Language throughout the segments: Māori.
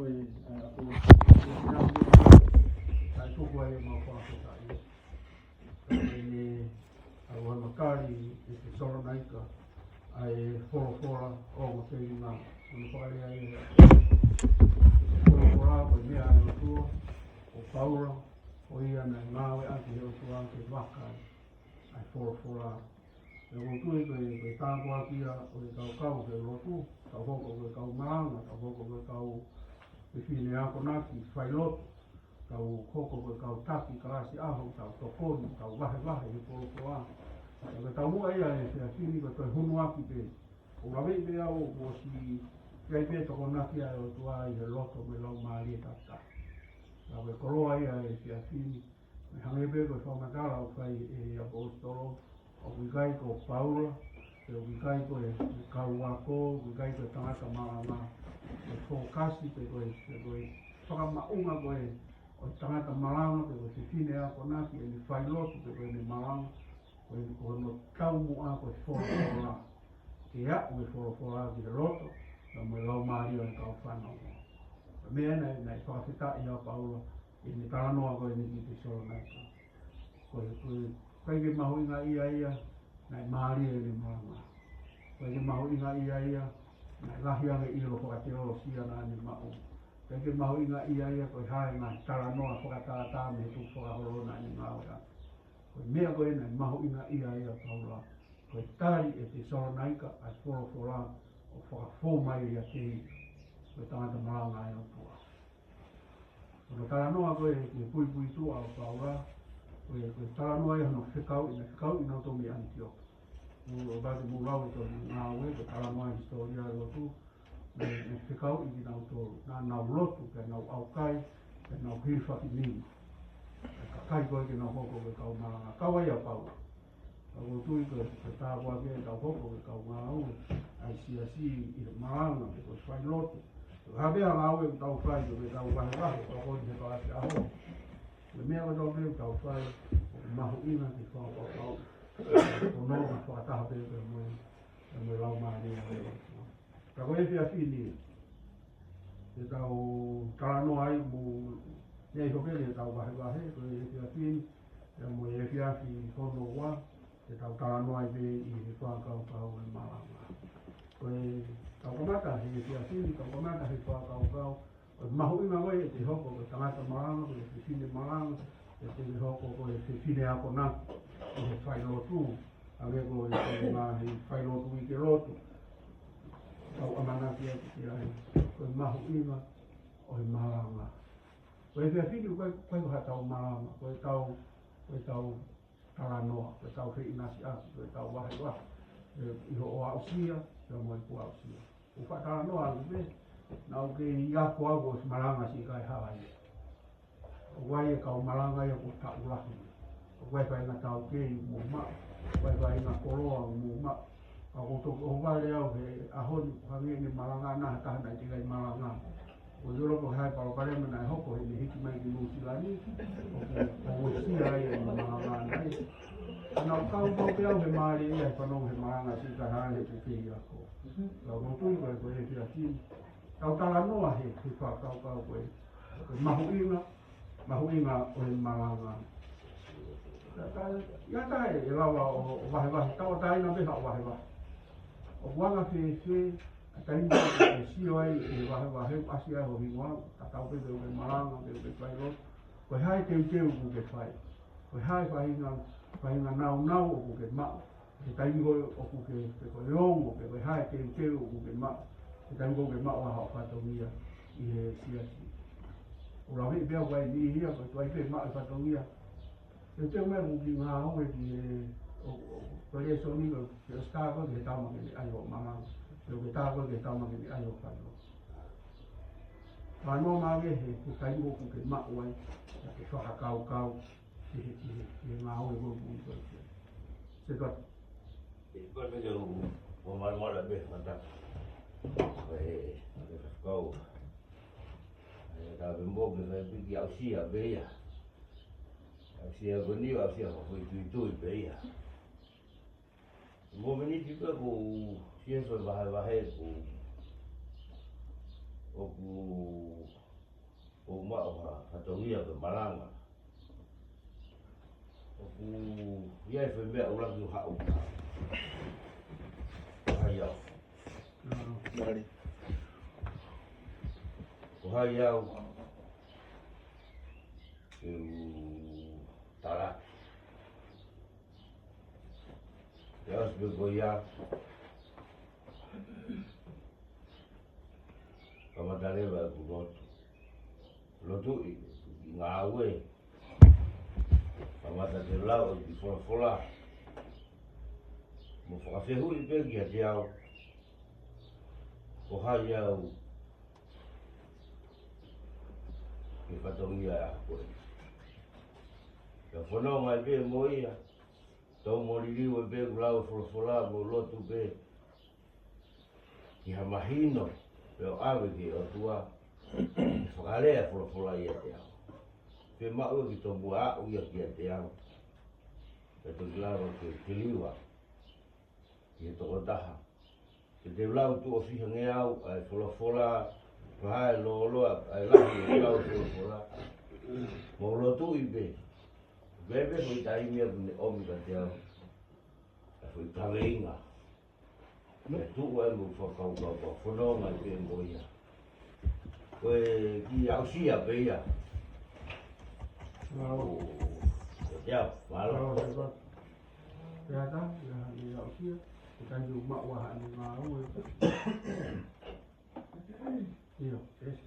pues al poco hay más fácil ahí agora makari e solo naika ai fora o te na no pare ai fora ko mea no tu o paura o ia na nawe anti o tu anti waka ai fora e o tu e tango aqui o kau ke lo tu kau ko kau manga kau ko kau e fine a konaki fai lot kau koko kau taki kalasi aho kau tokoni kau wahe e fora Porque tamu aí é assim, que tu hunu aqui pe. O lave be ao o si kai pe to kona ki ao tu ai e loto me lau mari ta ta. La ve kolo aí é assim, me hange be ko so makala o kai e apostolo o kai ko Paulo, o kai ko e kauako, o kai ko tanga mama. O fokasi pe ko e toka maunga ko e o tanga malanga pe ko se fine a kona ki e fai loto pe ko e malanga. O no tau mua ko fora ke a o fora ki roto na mo lau mari o ka fano me na fa fita ia Paulo e ni tarano ko ni ki so na ko kai ke mahu nga ia na mari e ni mama ko ke mahu nga ia na lahia me i ro ka te o sia na ni mau kai ke mahu nga ia ko hai na tarano ko ka ta me tu fora ro na ni mau mea koe nei maho ina ia Paula koe tari e te Salonaika ai fora o whakafo mai ia te koe tangata maranga ai o tua. Koe taranoa koe ke pui tua o Paula koe taranoa ia no whikau ina o tomi Antioch. O bate mulau i tomi ngā ue koe taranoa i historia o tu me whikau i nau tōru. Nā nau lotu ke nau aukai ke nau hirwhaki nini. Kai koe ke nau hoko ke kau maranga. Kawa ia pau. Kau tui ke tāua ke kau hoko ke kau ngau. Ai si i maranga ke koe whai lotu. Habea ngau e tau whai ke kau wahe kau koi te kau ate aho. Le mea ka tau ke kau whai mahu ina ke whakau. Ko no ka whakataha pe ke moe lau maari a ka koe whia whini. Te tau tarano ai mu nei hoke le tau wahe ko e whia whini e mo e whia whini whono wa e tau tarano ai pe i he whakau e maranga ko e tau kamata he whia whini tau kamata he whakau o mahu inga koe e te hoko ko tangata maranga ko e te whine maranga e te hoko ko e te whine ako na i he whai lotu a me ko e te ngā he whai lotu i ke lotu tau amana kia ki ai ko e mahu inga o he maranga koe whia whini koe ko tau maranga, koe tau taranoa, koe tau whi inasi aki, koe tau wahe. Iho o ausia, te o moi ku ausia. O wha taranoa anu me, nau ke i ako au o maranga si kai hawa ia. O wai e kau maranga ia ko tau lahi. O wai whai ngā tau ke i mō ma, wai whai ngā koroa o mō ma. A ko toko o wale au he ahoni, hangi ni maranga naha tahana i te kai maranga. O yoro ko hai palo kare mana hoko he hiki mai ki Musilani o sia ai e maranga nei ana kau pe au he mari e whanau he maranga si ka hane te ki ako la mo tui ko he ki ati kau tala noa he whakau koe mahu inga o he maranga ia tae e lawa o wahe tawa tae na beha o wahe o wanga whi Tainga e sio ai e wahe asi ai ho hingoa, ka tau pe o maranga, pe o whai lot. Koe hai teu ku ke whai. Koe hai whahinga nau o ku ke mao. Ke taingo o ku ke koe rongo, ke koe hai teu o ku ke mao. Ke taingo ke mao a hao whatongia i he siasi. O rawi bea wai ni hia, koe tuai pe mao i whatongia. Teu mea muki ngā honge ki he, koe rea soni ke o skako ke tama ke ai ho maranga. Yo ke tāko ke tama ke ai o whano. Whano mange he taingo ku ke mao ai, ke whakakau ki he ngā oe hoku i koe. Se toa. Koe me te rungu, o mara be whata. Koe whakau. Tā wimbo me whai piki au sia beia. Au sia goni, au sia whai tui beia. Mo meni tipe ko sienso wahe ko o ku ia ke malanga. Oku ia e whemea ura ki o hau. Hai au. Mari. O hai au. Ke tara. Ke aus be ko ia. Kamatalewa ku lotu. Lotu i ngā ue. Kamata te lau i wholafola. Mo whakawhehu i pēki a te au. Ko hai au. Ke whatongia a koe. Ka whanau ngai pē mo ia. Tau moririu e pē kulau e wholafola mo lotu pē. Ki ha mahino. Peo awe ki o tua. Whakalea wholafola ia te au. Pe mau ki tō mua au ia ki a te au. Pe tō kilawa ke liwa. Ki he toko taha. Ke te lau tu o fiha nge au. Ai wholafola. Pahae loa. Ai lahi e lau wholafola. Mo lotu i pe. Bebe hoi taimia kune omi ka te au. Ai hoi tawe inga. Me tu e mu whakau kau whanonga i pe ngoia. Koe ki au sia pe ia. Wow. Ya, malo. Wow, hebat. Ternyata ya di Australia kita cuma wah ni mau. Iya, yes.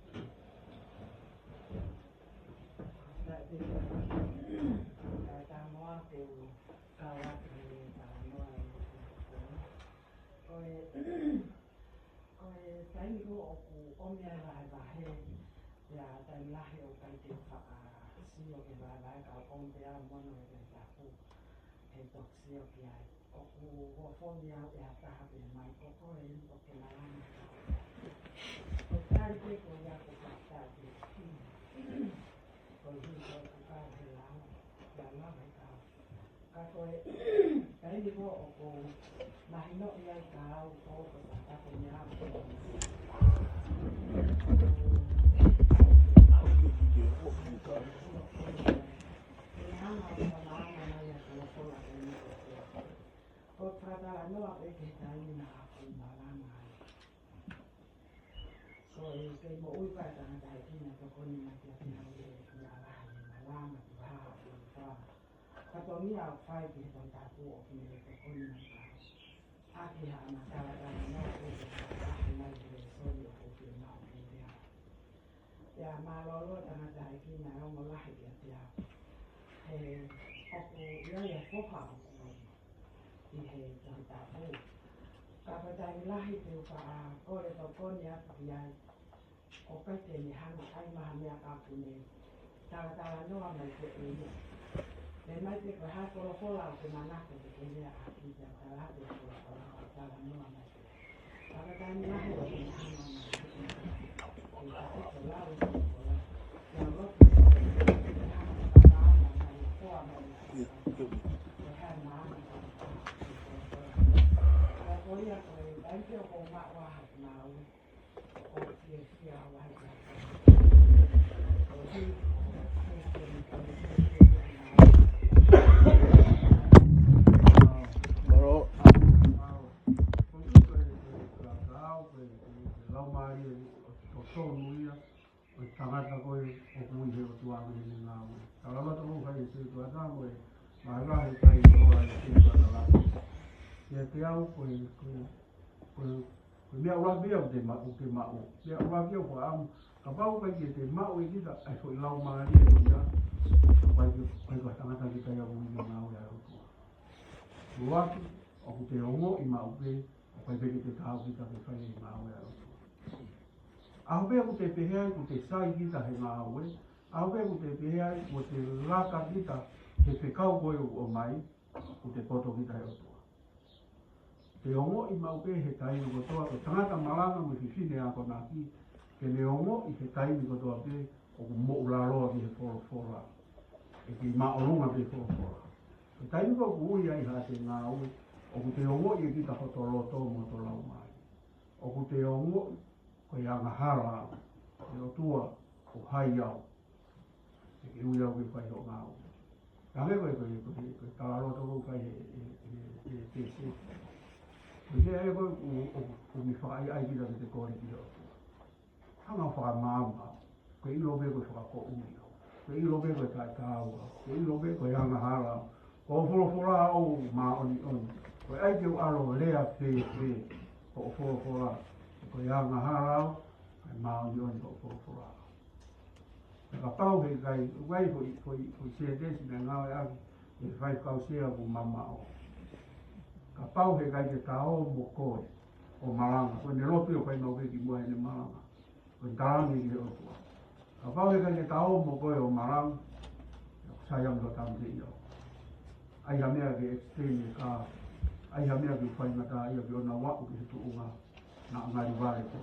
Tangata koe o kuihe o tuanga ni ngā ue. Taramata o kai se tua tāmoe, mai rahi kai toa i se tua tarata. Kia te au koe mea urakia o te mao. Mea urakia o koe amu. Ka pau kai ke te mao i kita, ai koe lau maari e koe ia. Kai koe tangata ki kai a kuihe ngā ue a rotua. Ruaki, o ku te ongo i mao pe, o kai peke te tāu kita ke whai i ngā ue a rotua. Aho pēr ku te pehea ku te sai kita he ngā aue. Aho pēr ku te pehea ku te raka kita te whekau koe o mai ku te poto kita he otoa. Te ongo i mau pē he taimi kotoa o tangata malanga mo whiwhine a kona ki ke le ongo i he taimi kotoa pē o ku mo uraroa ki he whora. E ki maorunga pē whora. He taimi ko ku ui ai ha te ngā aue o ku te ongo i kita hotoroto mo to lau mai. O ku te ongo ko ia ngahara e o tua o hai au. ke uia ke fai ho ngau la me ko ta ro to fai e ko je ai ko mi fai ai di da te ko ri di hanga fa ma ko i lo be ko fa ko umi ko i lo be ko ta ko i lo be ko ya na hala ko fora o ma on ko ai ke aro le a pe ko fora ko ya na hala ma on ko fora ka pau he kai wai ko se de si na nga ya e fai ka se a ku mama o ka pau he kai ke ta o mo ko o malanga ko ne lo pio kai no ke ki mo ne malanga ko ta ni le o ka pau he kai ke ta o mo ko o malanga sa yang do tam te yo ai ha mea ke extreme ka ai ha mea ke fai mata ai ke ona wa ku ke tu nga na nga ri vale ko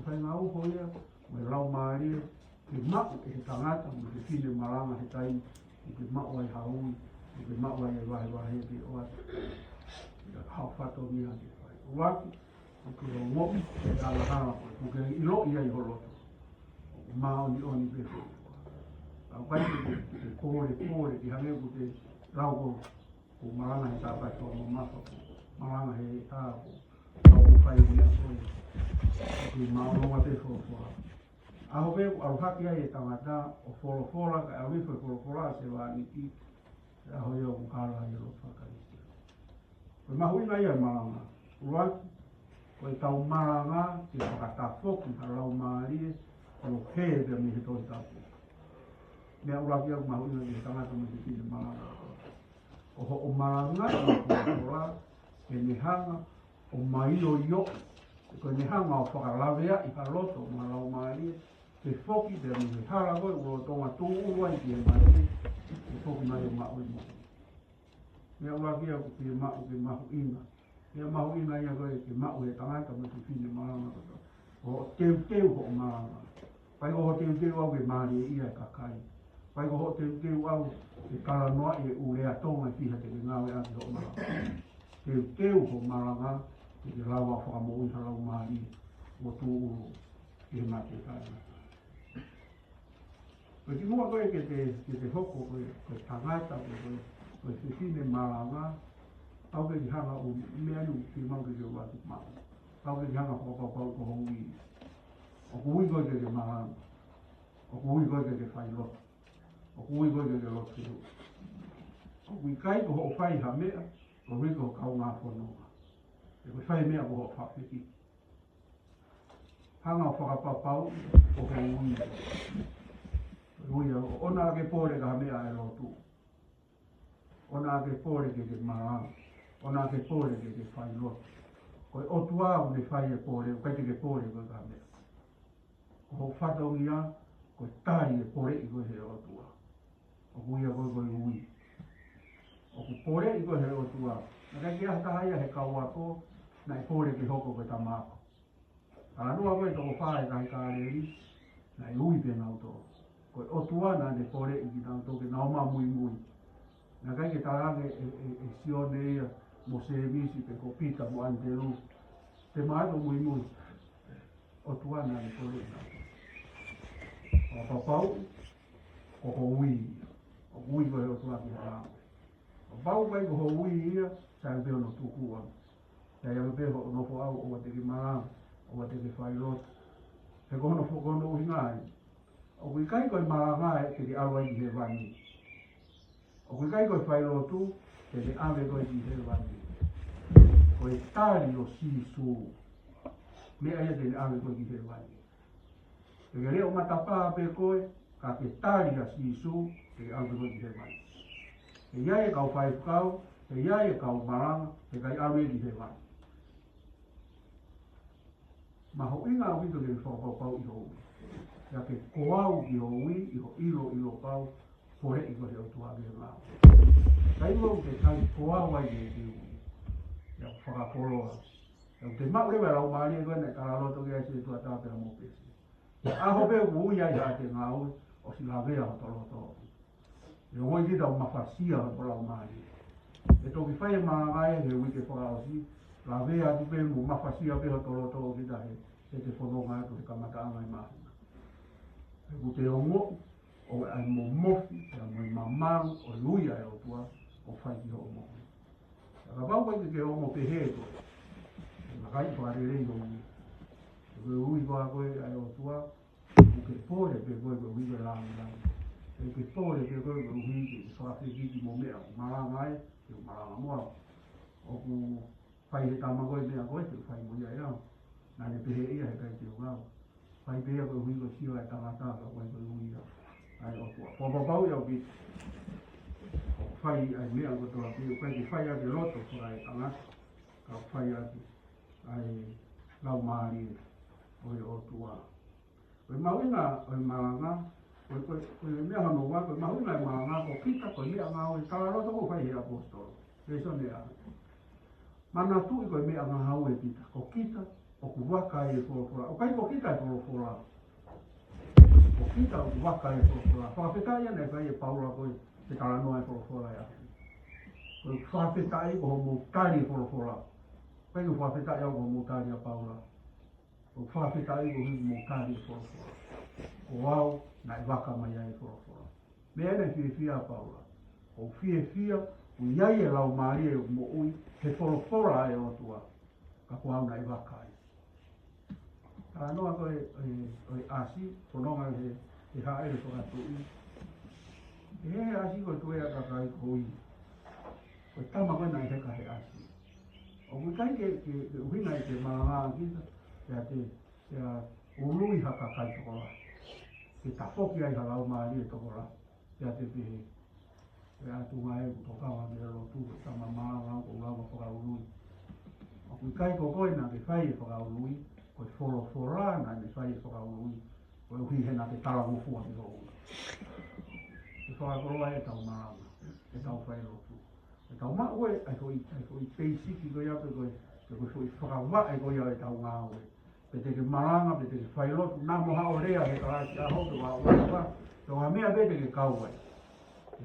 fai nga o ko ya me lau maari ke mau e tangata mo ke fine maranga he tai ke mau ai haui ke mau ai wahi ke oa hau whato mi ake whai waki ke o ngopi e ala hana ko ke ilo ia i holoto mao ni oni pepe au kai ke kore ke hange ku te lau ko maranga he tāpai tō mo mapa maranga he tā ko au whai ni a koi ke mao no te whawha aho be au haki ai e tangata o fora ka au ife fora se wa ni ki aho yo ku kala ai lo whakarisi ko mahui ngai ai maranga uruaki ko e tau maranga ki whakata foku ha lau maari o he de mi hito i tapu mea uruaki au mahui ngai e tangata mo ki ni maranga o maranga i fora e ni hanga o maio yo ko ni hanga o whakalavea i ka loto ma lau maari ke foki de mi hala ko o tonga tu uai ki mai ke foki mai ma o ni me ua kia ko ke ma ina me ma ina ia ko ke ma o e tanga ka mo fine ma o te ho ma pai ko te au ke ma ni ia ka kai pai ko te au ke kala no e u le atonga ki ha te nga we a ho ma te ho ma nga ke lawa fa mo i hala ma ni o tu ke ma te kai ko ki mua koe ke te hoko koe tangata koe te fine maranga au ke ki hanga o mea nu ki mau ke o watu maa au ke ki hanga whakapau ko hongi o kui koe ke maranga o kui koe ke whailoto o kui koe ke lotu o kui kai ko ho whai ha mea o riko ho kau ngā whanonga e koe whai mea ko ho whawhiki hanga o whakapau o hongi Ruia, ona ke pore ka mea e lotu. Ona ke pore ke marang. Ona ke pore ke whai lotu. Koe otua o ne whai e pore, kai te ke pore koe ka mea. Ko whatongia, koe tari e pore i koe he otua. O kuia koe ui. O ku pore i koe he otua. Na kai ki ahatahaia he kauako, na e pore ke hoko koe tamako. Ala nua koe toko whae kai kāreri, na e ui pena o tō. Ko otua na ne pore i ki tau toke na oma mui. Na kai ke tarage e sione ia mo se emisi pe ko pita mo antelu. Te maato mui. Otua na ne pore i tau. O papau, ko ho ui. O ui ko he otua ki harao. O pau kai ko ho ui ia, sa e peo no tukua. Sa e peo no fo au o wa te ki marang, o wa te ki whailoto. He kono fo kono uhi ngai. O kui kai koe maranga e te awa i he wani. O kui kai koe whailotu te awe koe i he wani. Koe tari o sisu. Mea ia te awe koe i he wani. Te reo matapaa pe koe, ka te tari a sisu te awe koe i he wani. Te iai e kau whaifukau, te iai e kau maranga, te kai awe i he wani. Ma ho inga o wito ke whakapau i ho ya ke koau ki ho ui i ho ilo pau pore i koe o tuage ngā. Kai mo te kai koau ai e ki ui. Ya whakakoroa. Ya te mau rewa rau maari e koe ne karaloto ki aise tua tāpera mo pesi. Ya aho peo ku ui ai hate ngā ui o si la vea ho toloto. E hoi kita o mawhasia ho po rau maari. E toki whae maa ngai he ui ke whakaosi. La vea tu pe mo mawhasia pe ho toloto o kita he te whanonga e te kamata angai mahi. o te ongo o ai mo mofi e mo mamaru o luia e o tua o fai ki o mo ka ba ko ke o mo pe he ko na kai pa re re o o ui ba ko ai o tua o ke pore pe ko ko ui la la e ke pore pe ko ko ui ki fa fi ki mo me ma mai ke ma mo o ku fai he tama ko me ko te fai mo ya ya na le pe he ia he kai te o ngau fai pe ko hui ko sio ai tama ta ko ko ui ya ai o tua po po pau ya ki fai ai me ko to ki ko ki fai ya de loto ko ai anga ka fai ya ai lau mari o tua o mauina o maranga o me hano wa ko mauina maranga ko kita ko me anga o ta ro to ko fai ya apostolo eso ne a mana tu ko me anga ha o kita ko kita o ku wa kai ko o kai ko kita ko fora o kita o wa kai ko fora fa pe kai ne kai paula ko te kala no ai ko fora ya ko fa pe kai ko mo kai ko fora kai ko fa pe kai ko mo kai ya paula o fa pe kai ko mo kai ko fora o wao na waka mai ai ko fora me ene fia paula o fia o iai e lau maari e mo ui he fora e o tua ka kua na i waka ai ka noa koe o asi kononga he haere ko atu i he asi koe tue a kakai ko i koe tama koe nai heka he asi o kui kai ke uhinga i te maranga kita kia ului haka kai tokola ke tafoki ai halau maari e tokola kia te pihe e atu ngai ko kawa me ro tu ta mama nga ko nga ko ka ului o ku kai ko ko na ke fai ko ka ului ko fora na me fai ko ka ului ko hui he na ke tala mo fu ati ro e fa ko ai ta ma e ta fai ro tu e ta ma we ai ko i peisi ki go ya ko ko foi fa wa ai ko ya ta nga we pe te ke maranga pe te ke fai ro na mo ha orea he ka ya ho to wa to a me a be te ke ka wa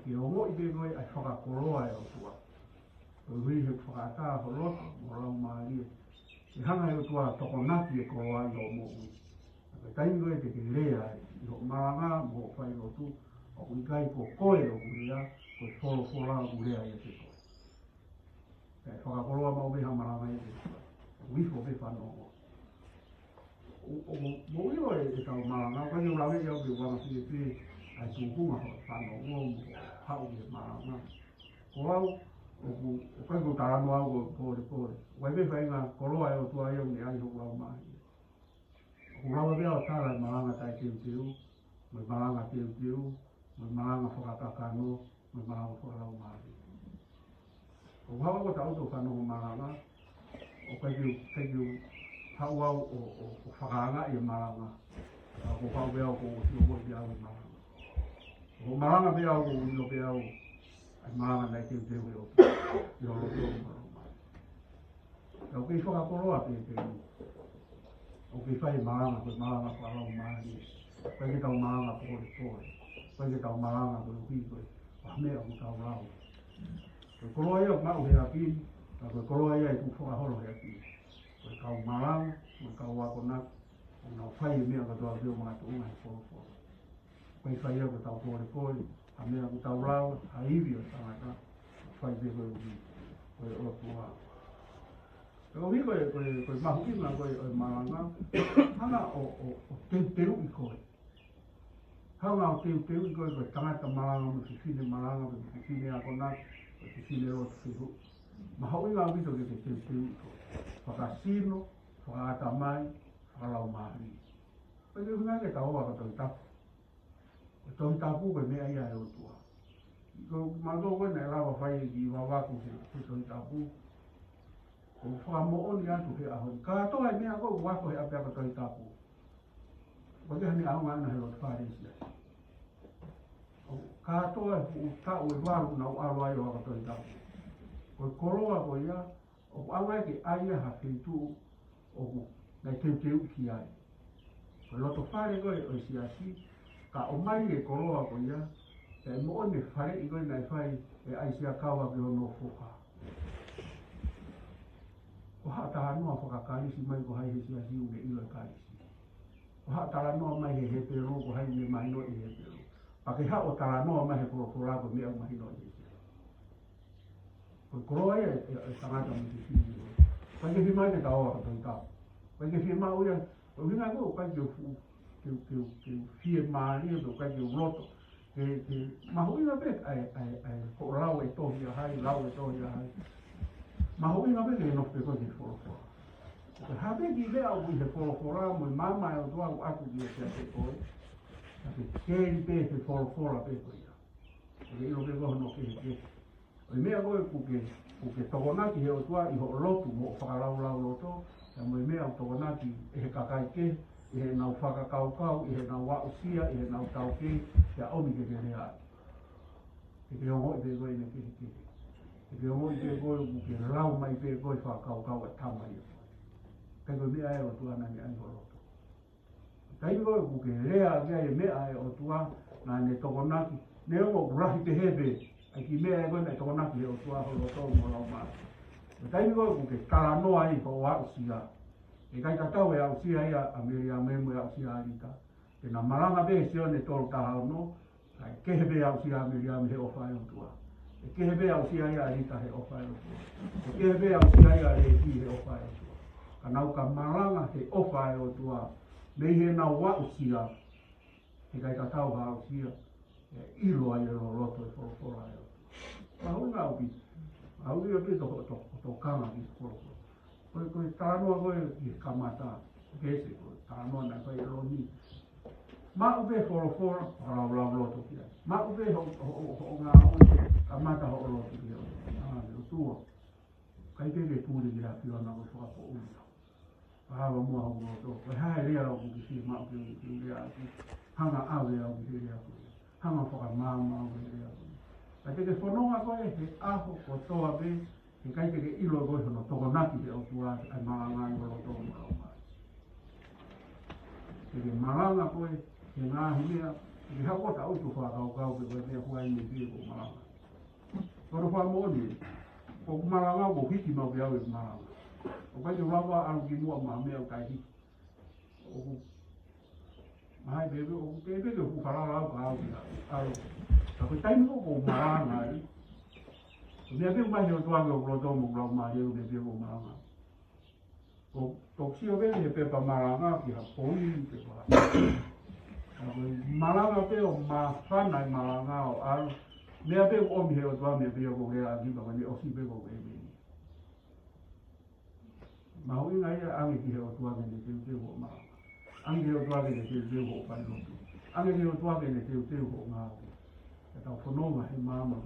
ke ongo i te koe ai whakakoroa e o tua. O hui he whakata ho roto mo rau maari e. E hanga e o tua tokonaki e koroa i o mo ui. Ke taimi koe te ke lea e. I ho maranga mo whai rotu. O kui kai ko koe o kurea. Ko whora o kurea i e te koe. E whakakoroa mau meha maranga e te koe. O wifo pe whanongo. O mo ilo e tau maranga. Kani o lawe i au ke wanga pie ai tukunga ho whanongo mo hau e maranga. Ko au, o kai ko tarano au ko pore. Wai me whainga koroa e o tua e o me ai hoku au mahi. O rawa bea o tala e maranga tai teu, me maranga teu, me maranga whakatakano, me maranga whakarau mahi. O hawa ko tau to whanongo maranga, o kai keu hau au o whakaanga e maranga. Ko hau bea o ko o tio mo i au e maranga. O maranga bea o ilo bea o ai maranga nai teu e o i holo teo maranga. E o kei whakakoroa pe o kei whai maranga koe maranga whalau mahi. Koe ke tau maranga pore. Koe ke tau maranga koe hui koe. Whamea o tau rau. Koe koroa ia o mau he apini. Koe koroa ia i tu whakaholo he apini. Koe kau maranga, koe kau wakonak. O nau whai mea katoa peo mga tuunga he poro. Koe whai au tau pore, a mea ku tau rau, a iwi o tangata, whai te koe uhi, koe o tua. E o hi koe mahukinga koe o maranga, hanga o teu i koe. Hanga o teu i koe tangata maranga, mo fifine maranga, mo fifine a konak, mo fifine o tuwhiru. Mahauinga o mito ke te teu i koe. Whakasino, whakaata mai, whakalau mahi. Koe te hunga ke tau waka toi tapu. Tau tapu koe mea ia e o tua. Ko mago koe nei lawa whai ki wawaku he tau tapu. Ko whakamooni atu he ahoi. Ka toa e mea koe wako he apea ka tau tapu. Ko te hani aunga ana he lotu wharesia. Ka toa e tau e waru na uaru ai o ka tau tapu. Ko koroa koe ia, o aunga ke aia ha whentu o nei teu ki ai. Ko lotu whare koe o siasi. Ka o mai e koroa ko ia, e mo ne whare i koe nei whai e aisia kawa ki hono whoka. Ko hata hanua whakakarisi mai ko hai he sia hiu ne ilo e karisi. ha talanoa mai he peru ko hai me mai no e peru pa ke ha o talanoa mai he fora ko me mai no e ko kroa e tangata mo si pa ke mai ke tawa ko ta pa ke mai o ya o vinga ko pa ke fie mari do ka ke roto ke ma hui na be ai ko rau e to ya hai rau e to ya hai ma hui na be ke no pe ko ke fora habe di le au he fora mo mama e o tua aku di se ko ke pe se fora pe ko ya e lo ke go no ke o me go ku ke togona ki he o tua I ho lotu mo fa rau loto ya mo me au togona ki e kakai ke e na whaka kau e na wa usia e na tau ke ya omi ke rea e ke o te go ne ke e ke o te go ke rau mai pe go fa kau e tama i ke go me ai o tua na ni ai ho kai go ke rea ke ai me ai o tua na ne togona ki ne o rahi te hebe ai ki me ai go ne togona ki o tua ho loto mo la ma kai go ke kala no ai ko wa usia e kai tatau e au sia ia a meria memo e au sia alita e na maranga be se one tolu tahau no kai kehebe au sia meria me he ofa e tua e kehebe au sia ia alita he ofa e tua e kehebe au sia ia le ki he ofa e tua kanau ka maranga he ofa e tua me he na wa usia e kai tatau ha au sia e ilo ai lo roto e fora e tua hu na ubi au ia pe to kama ki fora ko tano ko ki kamata ke se ko tano na ko ro ni ma ube for la to ki ma ube ho nga o kamata ho ro ki lo tu kai ke tu de la fi na ko ko u pa ba mo ho to ko ha ri ro ki si ma ube ki ya hanga ave o ki ya hanga fo ka ma o ki ya ka te fono nga ko e aho ko to abe e kai ke ilo go no togonaki de o tua ai maranga no lo to no ma e maranga ko e nga himea e ha ko ta o tu fa ka ke ko e huai ni bi ko maranga ko fa mo ni ko maranga go hiti ma be ave maranga o kai jo lava al gi mo ma me o kai hi o mai bebe o bebe ke fu fala la ka ko tai mo ko maranga me ave mai o tua go rodo mo ro ma ye be be mo ma o to si o be pe pa maranga ki ha po ni te ba maranga pe o ma fa na maranga o al me ave o mi o tua me be o ge a gi ba ni o si be go be ma o ina ia angi ki o tua me te o ma angi o tua me te o pa no angi o tua me te o ma ta fono ma he ma ma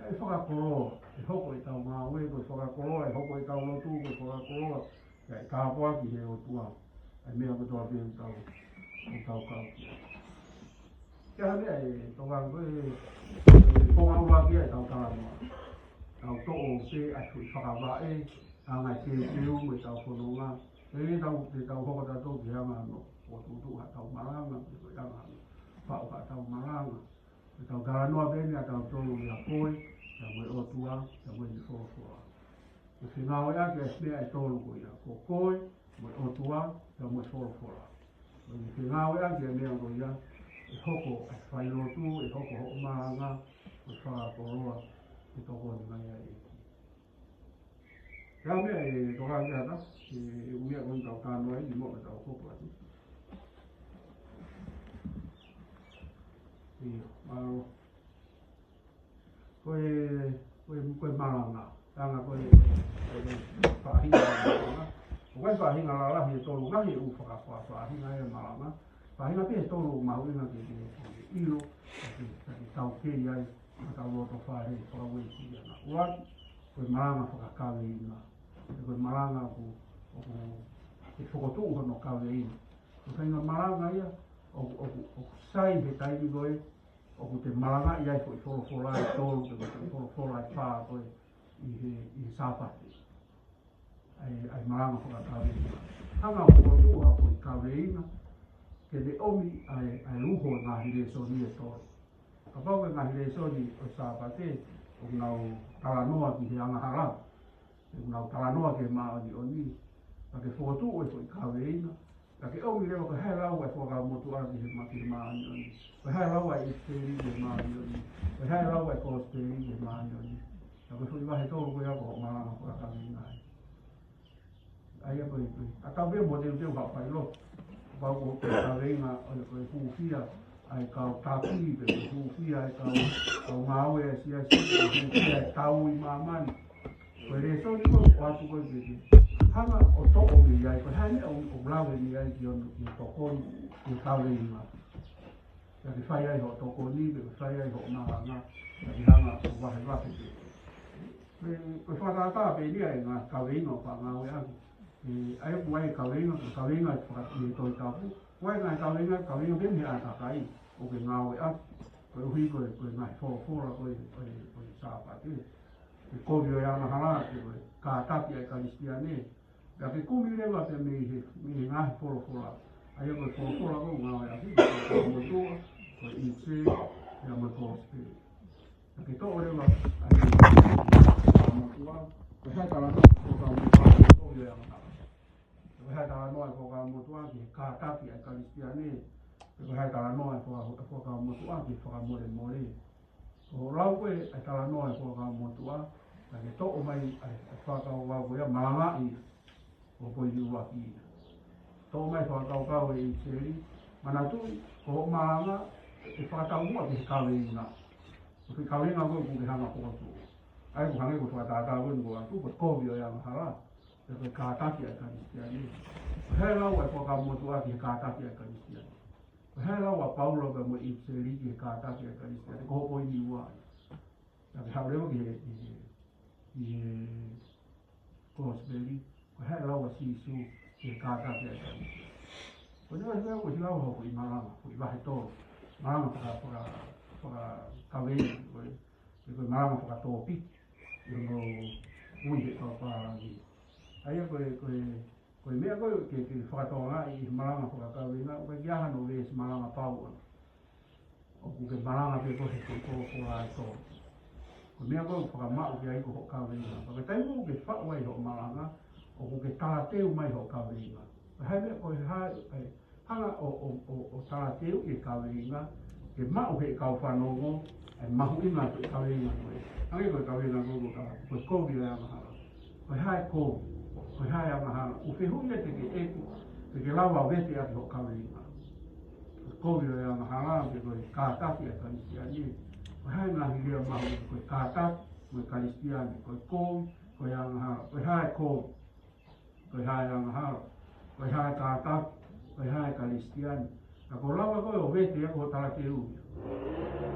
e whakakoro, e hoko I tau ngā ue, koe whakakoro, e hoko I tau lotu, koe whakakoro, e kāpua ki he o tua, e mea ko toa pēu tau kau. Kia mea e toka koe, e konga ua kia e tau tānoa. Tau tō se a tui whakawae, a ngai pēu, e tau whanonga, e tau hoko tatou ki hanga no, o tūtu ha tau maranga, e koe hanga no, whao ha tau maranga. E tau karanoa bene a tau tōru i a koe, ya mo o tua, ya mo ni fo. E whingā o ia ke mea e tōru ko ia, ko koe, mo o tua, ya mo fo. E whingā o ia ke mea ko ia, e hoko e whairotu, e hoko ho maranga, e whakakoroa, e toko ni mai ai. Kia mea e toka kia ta, e umea ko i tau tānoa I mo e tau hoko atu. Malo koe maranga tanga koe whahinga maranga o koe whahinga la lahi e tolu ngahi u whahinga e maranga whahinga pe e tolu mahuinga ke ilo ki tau kei ai tau roto whahe whakawei ki ana uaki koe maranga whakakawe ina koe maranga e whakotu hono kawe ina koe maranga ia o sai he taimi koe o te maranga I ai fo I whora e tōru te whora e pā koe I sāpati ai maranga whakatawe hanga whakatu koe kawe ina ke le omi ai uho ngā hire soni e tōru ka pau ngā hire soni o sāpati o ngau taranoa ki he angahara o ngau taranoa ke maa oni ka ke whakatu koe koe kawe ina Tapi au ile ko hai lawa ko ga motu a di ma ki ma ni. Ko hai lawa I steri di ma ni. Ko hai lawa ko steri di ma ni. Ko so iba he to ko ya ko ma ko ka ni na. Ai ko I. A ta be mo de ba pa lo. Ba ko ka re na o ko fu fia ai ka ta ki be fu fia ai ka ma we sia sia ta u ma man. Ko re so ni ko pa tu ko be. Hanga o to o mi ai ko hane o bravo mi ai ki on ki to ko ni ka le ni ma ya ki fai ai ho to ko ni be fai ai ho na na ya ki hanga o wa he wa ki me ko fa ta be ni ai na ka le no pa na we a ki ai bu ai ka le no fa ni to ta fu wa na ka le be ni a ta kai o ke na we a ko hui ko na fo la ko sa pa ti ko vi ya na hala ki ka ta ki ai ka ni sia ni ya que cumi le va a mi na fola aí eu vou fola com uma aí como tu o inse ya me coste ya que todo le va aí como tu va pues hay para no como yo ya no pues hay para no como tu aquí ka ki ai cristiane pues hay para no como tu aquí como more o lau ko ai para no como tu ya que todo mai ai fa ka wa go ya mala I o po I wa ki to mai fa ka ka we seri mana tu ko mala e fa ka mo ki ka we na ko ka we na ko ku ha na ko tu ai ku ha ne ko fa ta ta ko ko tu ko bio ya ha la e ka ta ki ka ni he la wa ko ka mo tu a ki ka ta ki ka ni he la wa paulo ka mo I seri ki ka ta ki ka ni ko po I wa ya ha le mo ki ko seri hai lawa si su ke ka ka ke ko ne ne ko lawa ho I malama ko I ba to malama ka we ko malama ka to pi no ui ko pa ni ai ko me ko ke fa to nga I malama ka we na ko ya no we malama pa o ke malama pe ko la to ko me ko fa ma o ke ai ko ka we na ko tai ko ke fa wa ho malama o ke ta te mai ho ka winga hai me ko hai hanga o ta te I ka winga ke ma o ke ka fa no go ai ma hu ina ka winga ai ko ka winga ko ko vi la ma ko hai ko hai ma o fe hu ye te ke la wa ve te a ho ka winga ko vi la ma ha ke ko ka ta ki ka ni sia ni hai na hi le ma ko ka ta mo ka ni sia ni ko ya ma ko hai ko ko hai ang ha ko hai ka ta ko hai kristian ka ko lawa ko o vete ko ta ke u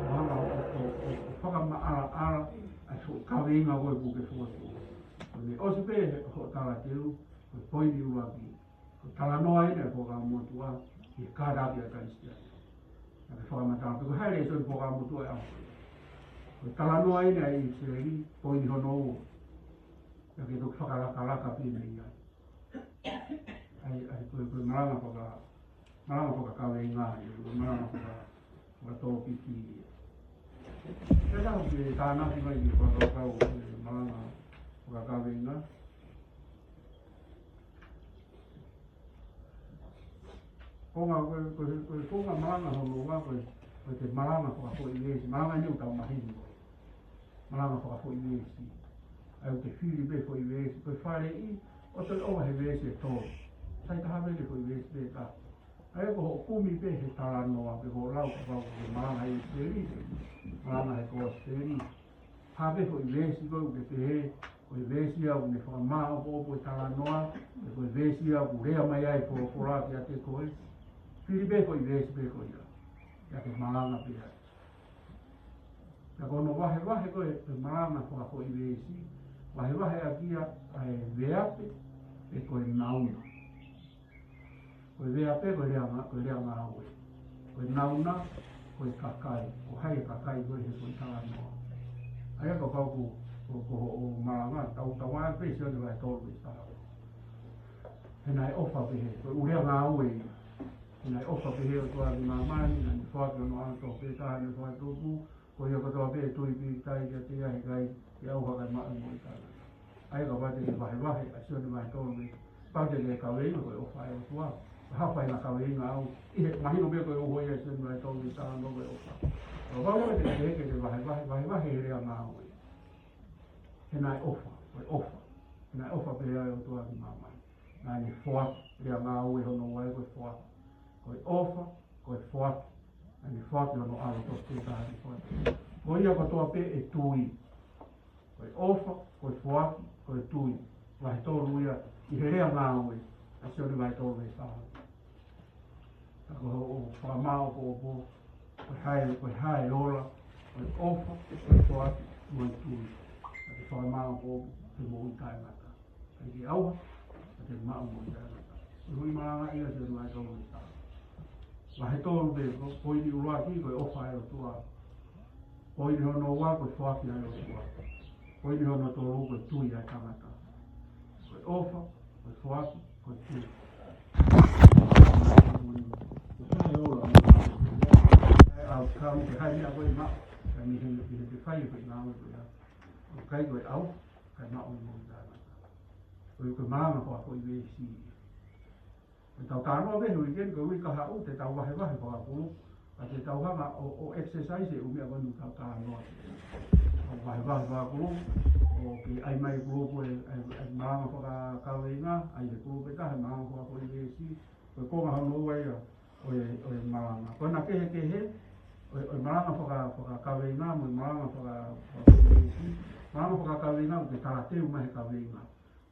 ma o fa ma ala a so ka we ma ko ku ke so ko ni o se pe ko ta ke u ko poi di u abi ko ta la no ai ne ko ka mo tu a ki ka da ke kristian ka fa ma ta ko hai le so ko ka mo tu a ko ta la no ai ne ai se ri poi di ho no ya ke to fa ka ka pi ne ya ai ko malanga ka we nga malanga ka to piki era que ta na ki mai ko ka malanga ka we nga ko nga malanga ho wa ko te malanga ko I malanga ni ta ma hi malanga ko I ai te fili be ko I ko fare I o te o he vese to sai ta habe ko vese ta ai ko kumi pe he ta no a ko lau ko ma ai seri ma ai ko seri habe ko vese ko te ko vese a ne fa ma o ta no a ko vese a ku re mai ai ko la ya te ko fili be ko vese be ko ya ke ma na pe ya ko no wa he ko ma na ko vese wa he aquí ai veate e ko nauna ko veate ko rea ma we ko nauna ko kakai ko hai kakai ko he ko ta no ai ko o malanga ta wa pe se de vai to we ta nai ofa pe he ko rea ma we nai ofa pe he ko a ma mani na fo no an to pe ta ne fo to ko yo ko to pe to I tai ke te ai kai ya o ka ma mo ta ai ka ba te ba a sio de mai to me pa te le ka we ko o fa o tua fai na kau inga au I mahi no beko o hoi se no tau ni ta no beko o ba mo te ke te vai he rea nga o he nai ofa na ofa pe ai o tua ki mama na ni foa rea nga o e hono wai ko foa ko ofa ko foa na ni foa ki no alo to te ta ni foa ko ia ko toa pe e tui ko ofa ko foa ko tui vai to ruia I he rea nga o e a se o vai to me sa o whamao ko hai ora ko ofa ko toa mo tui ko whamao ko te mo utai mata ki aua te mau mo utai mata hui maranga ia se mai tau me sa la he tolu be ko I ua ki ko ofa e o tua ko I hono wa ko whaki ai o tua ko I hono tolu ko tui ai kamata ko ofa ko whaki ko tui au kam te hai mea koe ma ka mi he te whai koe ngā koe ya o kai koe au kai ma o mo tāna koe maanga hoa koe we si e tau tānoa wehu I gen koe ui kaha u te tau wahe hoa kuru a te tau hanga o exercise e umea wanu tau tānoa o wahe hoa kuru o ke ai mai kuru koe ai maanga hoa kawe inga ai he kuru pe tahe maanga hoa koe we si koe konga hano ua ia o maanga koe na kehe o maranga whaka kawe inga mo maranga whaka kawe inga o te tarateu mai kawe inga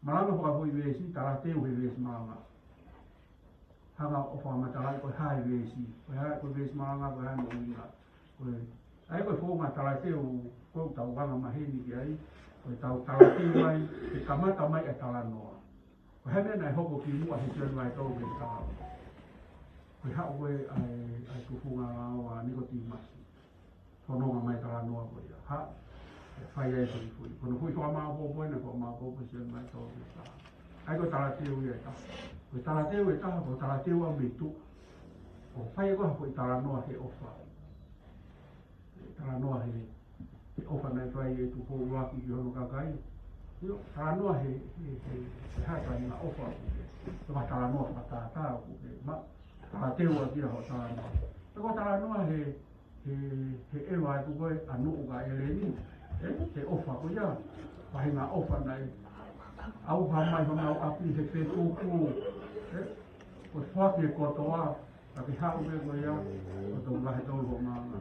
maranga whaka hoi wesi tarateu he wesi maranga hanga o whamatarai koe hai wesi koe wesi maranga koe hai mo inga koe ai koe whonga tarateu koe tau wanga maheni ki ai koe tau tarateu mai te kamata mai e talanoa koe hai mena e hoko ki mua he tēnu ai tau ke tāra koe hao koe ai kufunga o a nikoti masi whanonga mai tala noa koe ia ha e whai e tui fui kono fui toa maa popo ene koe maa popo se mai tau ke tāra ai koe tala teo ia e taha koe tala teo e taha koe tala teo au me tu o whai e koha koe tala noa he ofa tala noa he ofa nai whai e tu kou waki ki hono kakai tala noa he hata ina ofa koe tala noa whakatātā koe ma tala teo a kia ho tala noa. Tako tala noa he ewa e kukoe anu uka eleni, he ofa ko ia, wahinga ofa nai, au hamai hamau api he whetūku, ko whaki e kotoa, taki hau me ko ia, o tō lahe tōru ho maanga.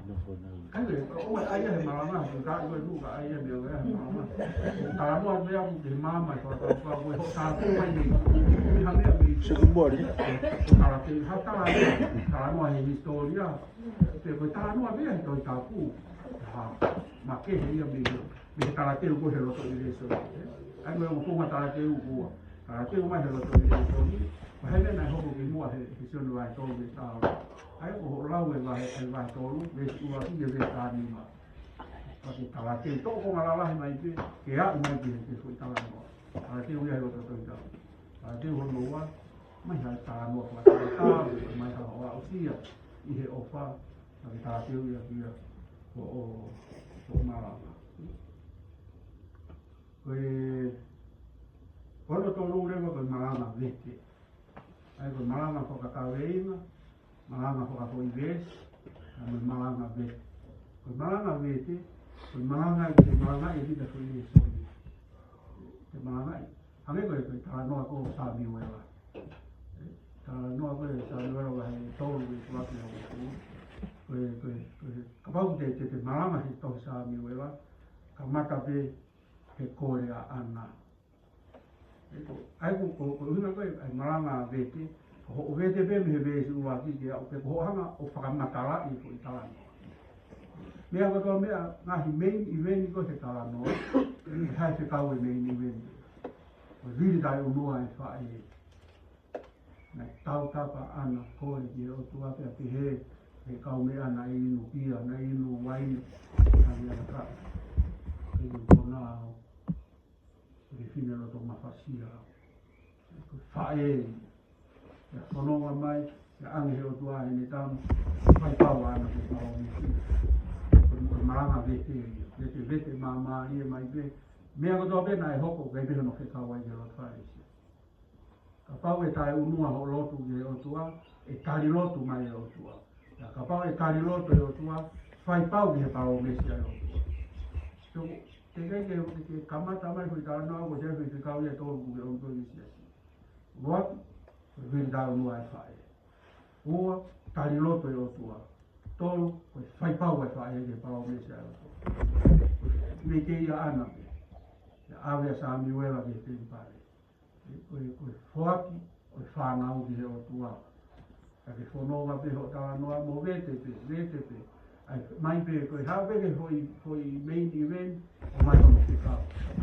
Kaile, oe aia he maranga, ko kai koe nuka aia mea wea he maranga. Tala noa mea ku he māmai, ko tau koe ho tala teo mai ni hamea mi. Segumbori. Tala noa he historia, te koe tala noa mea he toi tāpū, ma ke he ia me he tala teo koe he roto I reso. Ai koe o konga tala teo kua, tala teo mai he roto I reso. Ma he mena hoko ki mua he sionu ai tolu me tāo. Ai o lau e vai tolu, me ua ki e ve tānima. Pake tala teo, tō konga lalahi mai pe, ke a mai pe he koe tala noa. Tala teo ia he roto toi tāo. Tala teo hono ua, mai hai tala noa kua tala tāo, mai ha hoa o sia, I he ofa, pake tala teo ia kia, o maranga. Koe, kono tolu rewa koe maranga vete. Ai koe maranga whakakawe inga, maranga whakakoi vesi, me maranga vete. Koe maranga vete, koe maranga I te maranga I rita koe I soni. Te maranga I. Hange koe tala noa ko sāmi uewa. Tala noa koe sāmi uewa he tōru I tuaki hau koe. Kapau te maranga he tōru sāmi uewa, ka mata pe he kore a ana. Ai ko huna koe ai maranga vete, o vete pe me he vesi ua ki ke au pe ko hanga o whakamatala I ko I tala noa. Mea katoa mea ngahi main event ko he tala noa, hai te kau e main event. O riri tai o noa e whae e. Nai tau tapa ana koe ki o tuape a te he kau me ana I inu pia, na inu waini, nani ana ka. Ke inu kona au. Ke fine roto mawhasia. Whae e. Ia whanonga mai, ia ange he o tua e ne tamu, whai pau ana ke pao misi. Koe maranga vete ia, vete mama ia mai pe. Mea katoa pena e hoko, kai pehe no ke kawai ke roto whae sia. kapau e tai unua ho lotu ge o tua e tali lotu mai o tua ya kapau e tali lotu o tua fai pau ge pau me sia o tua so te ke kamata mai ko ta no ko je ke ka ye to ku ge o to ni sia what ve da unua e fai o tali lotu o tua tolu ko fai pau e fai ge pau me sia o tua me ke ia ana ya ave sa mi wela ge te pare ko foaki o whanau ki he o tua. Ka ke whanonga pe ho tawa noa mo vete pe. Ai mai pe koe hawe ke hoi main event o mai hono whikau.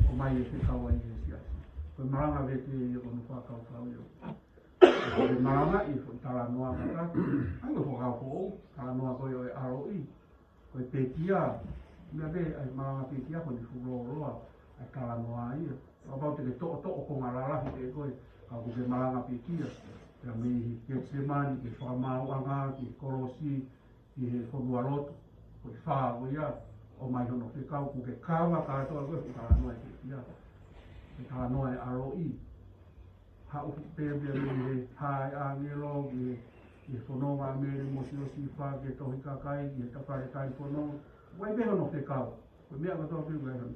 O mai e whikau ai e siasi. Koe maranga vete e kono whakau kau eo. Koe maranga i hoi tala noa kaka. Ai ko whakau ho tala noa koe o e ROE. Koe pekia. Mea pe ai maranga pekia koe ni whuroroa. Ai tala noa ia. About te to ko ngala te koe ka ku ke malanga pikia ya mi ke semani ke famau anga ki korosi ki he foduarot ko fa o ya o mai no ke ka ku ke kawa ka to ko ka no e pikia ka no e ROE ha u pe me hai angelo ki fono wa me mo si fa ke to ka kai ki ta fa kai fono wai be no ke ka ko me ka to pe we no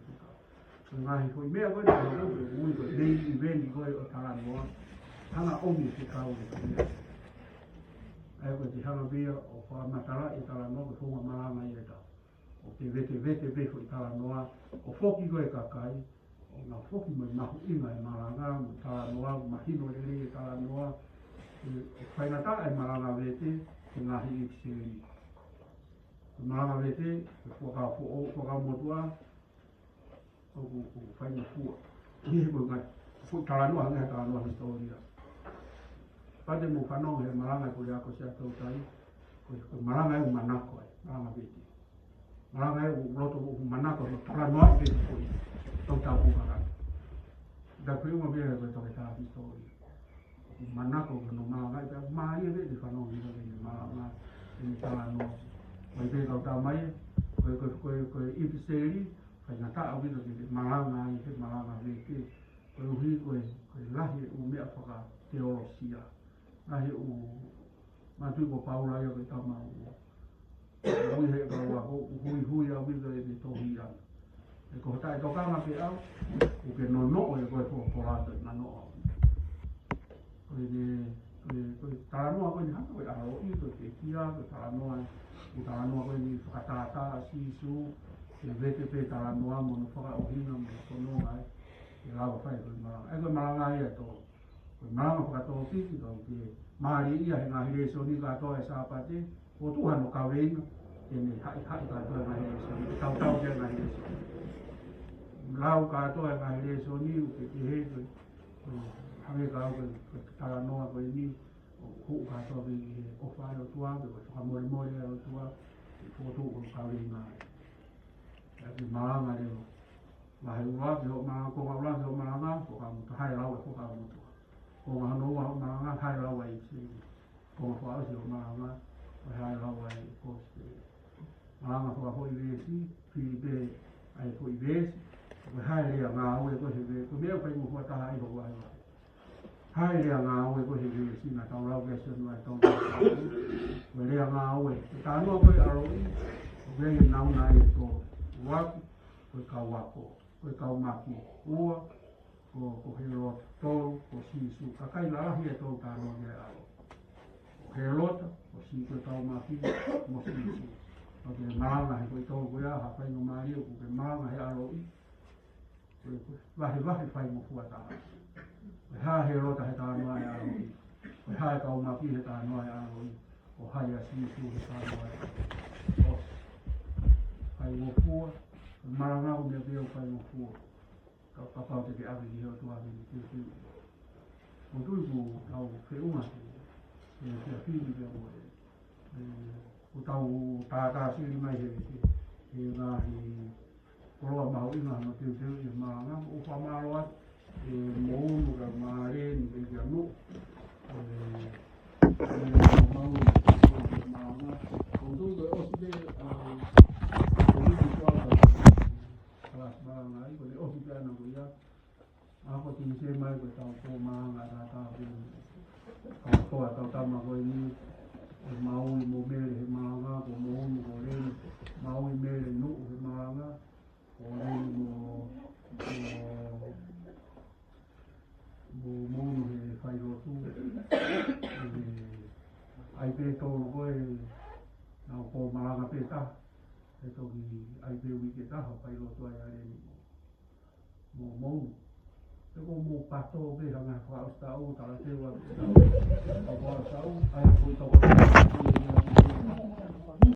ngai ko me ko da no ko ko dei event ko o tala no hana omi se ka o ai ko ti hana bia o fa matala e tala no ko fo mala mai e ta o te vete be ko tala no o foki ko e ka kai o na foki mo na hu ina e mala nga mo tala no ma hino le tala no o fa na ta e mala nga vete nga hi se mala vete ko ka mo tua o fai na fua ni ko ga fu tala no anga tala no historia pade mo fano he maranga ko ya ko sia to tai ko maranga e manako e maranga beti maranga e roto o manako tala no e ko to ta ko ga da ko mo bia ko to ta historia manako ko no maranga e ma ye de fano ni de maranga ni tala no mai de ko ta mai ko ifseri kai na ta awi ke malanga i ke malanga ke ko hui ko lahi o me afaka teologia lahi o matu ko paula yo ke tama o hui he ko wa hui awi ke to hia e ko ta to kama pe au o ke no o ko la na no ko ta no ko ni ha ko aro i ko ke kia ko ta no ko ni fatata sisu e vete pe tala noa mo no whaka ohina mo tono ai e lawa whai koe maranga. E koe maranga ia to koe maranga whakatoa piki tau ke maari ia he ngahi reso ni katoa e sāpate o tuha no kaweinga tene hai katoa e ngahi reso ni tau ke ngahi reso ni lau katoa e ngahi reso ni uke te he koe hange kau koe tala noa koe ni hu katoa piki he o whai o tua koe whakamore more o tua o tuha no kaweinga ai di malanga leo mai wa yo ma ko ma la yo ma na ko ka mu hai la ko ka mu ko ma no wa ma na hai la wa i ko fa yo ma na hai la wa i ko se ma ko ho i si fi be ai ko i be ko hai le nga o ko se be ko me ko mu ko ta hai ho wa hai le nga o ko se be si na ta la ke se no ta ko le nga o ta no ko aro be na una i ko waku koe kau wako, koe kau maki ua, ko he rota tolu, ko sisu, kakai la ahi e tolu tāno ngai alo. Ko he rota, ko si koe kau maki, mo sisu. O te maranga he koe tolu koe aha, whai no mario, ko ke maranga he alo i. Wahi whai mo fua tāna. Koe haa he rota he tāno ai alo i. Koe haa kau maki he tāno ai alo i. O hai a sisu he tāno ai alo i. Whai mo fua, maranga o mea veo whai mo fua. Ka papau te ke awi ki heo tua vini ki o o tui ko tau whiunga e te a whini vea o o tau tātā siri mai he ngāhi koroa mahu inga no teu i maranga o whamaro atu e mounu ka maareni e kia no maunu ka maranga o tui ko osi maranga ai ko le osi ana ko ia ako te se mai mai ko tau ko ma nga ta ta bi ko tau ta ma ko ni mau mo me le ma nga ko mo ko le mau me le nu ma nga ko le mo le fai lo tu ai pe to ko na ko ma nga pe ta e to ki ai pe wi ke ta ho fai lo tu ai ale mo te ko mo pato pe la nga fa sta o ta la te wa ta ko sa o ai ko to ko